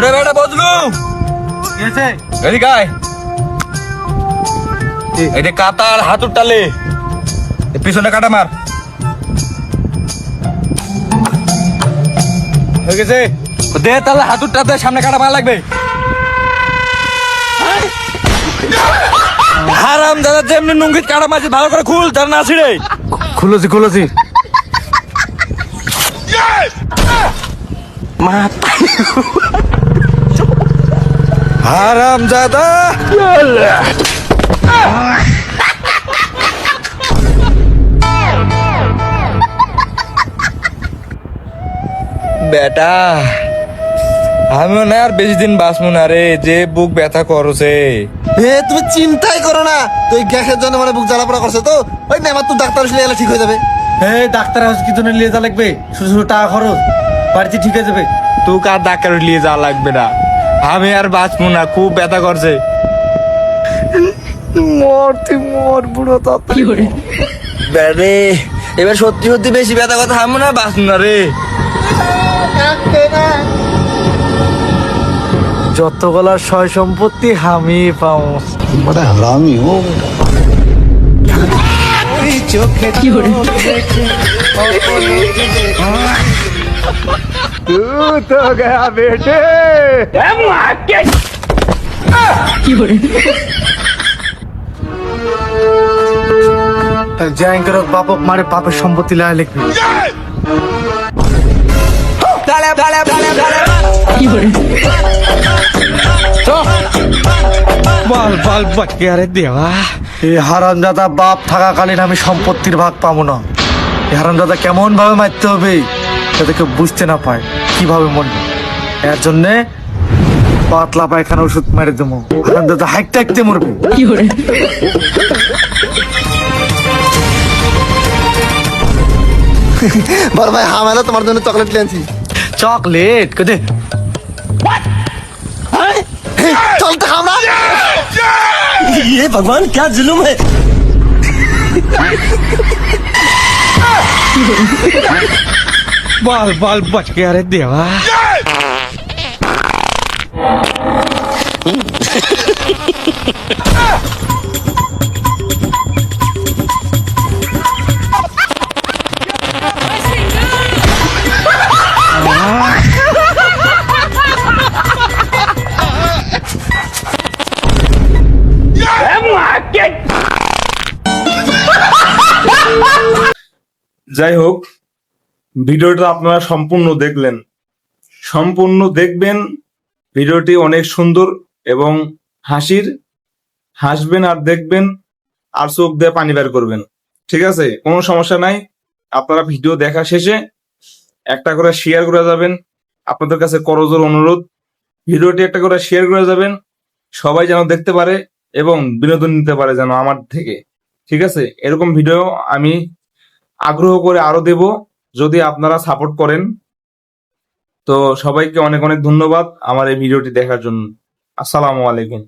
ওরে বেটা বদলু কি হয়েছে? এদিকে আয়। এই যে কাতার হাতুর টালে পিছনে কাটা মার। হয়ে গেছে? দে তাহলে হাতুরটা দে, সামনে কাটা মার লাগবে। হারাম দাদা যেমনি নুঙ্গিত কাটা মারছি ভালো করে খুল, তার না ছিড়ে। খুলেছি হারাম দাদা বেটা আমিও না আর বেশি দিন বাঁচবো না রে, যে বুক ব্যথা করছে। তুমি চিন্তাই করো না, তুই গ্যাসের জন্য মানে বুক জ্বালা পোড়া করছে তো ওই নেমার তো ডাক্তার আসলে এলা ঠিক হয়ে যাবে। এই ডাক্তার হাউস কি জন্য নিয়ে যা লাগবে? শুধু শুধু টাকা খরচ, বাড়িতে ঠিক হয়ে যাবে। তুই কার ডাক্তার নিয়ে যাওয়া লাগবে না, আমি আর বাঁচবো না, খুব ব্যথা করছে। মর বুড়ো তাড়াতাড়ি। রে এবার সত্যি সত্যি বেশি ব্যথা কথা হামো না, বাঁচবো না রে। যতগুলা সয় সম্পত্তি আমি পাও। বড় হারামি ও तू तो गया बेटे। জ্যাঙ্কের বাপক মারে বাপের সম্পত্তি লায় লিখবি। বল বল বটকে, আরে দেওয়া। এই হারামজাদা বাপ থাকাকালীন আমি সম্পত্তির ভাগ পাবো না। এই হারামজাদা কেমন ভাবে মারতে হবে যাতে কেউ বুঝতে না পায় কিভাবে মরবে। এর জন্যে পাতলা পায়খানা ওষুধ মেরে দেবো, হারামজাদা হাঁকতে হাঁকতে মরবে। বড় ভাই হামেলা তোমার জন্য চকলেট নিয়ে আনছি। চকলেট কেটে চল তো আমরা। ये भगवान क्या जुलुम है। বল বল বটকে, আরে দেওয়া। যাই হোক, ভিডিওটা আপনারা সম্পূর্ণ দেখবেন। ভিডিওটি অনেক সুন্দর এবং হাসবেন আর দেখবেন আর চোখ দিয়ে পানি বের করবেন। ঠিক আছে, কোনো সমস্যা নাই। আপনারা ভিডিও দেখা শেষে একটা করে শেয়ার করে যাবেন। আপনাদের কাছে করজোর অনুরোধ, ভিডিওটি একটা করে শেয়ার করে যাবেন, সবাই যেন দেখতে পারে এবং বিনোদন নিতে পারে যেন আমার থেকে। ঠিক আছে, এরকম ভিডিও আমি আগ্রহ করে আরো দেব যদি আপনারা সাপোর্ট করেন। তো সবাইকে অনেক অনেক ধন্যবাদ আমার এই ভিডিওটি দেখার জন্য। আসসালামু আলাইকুম।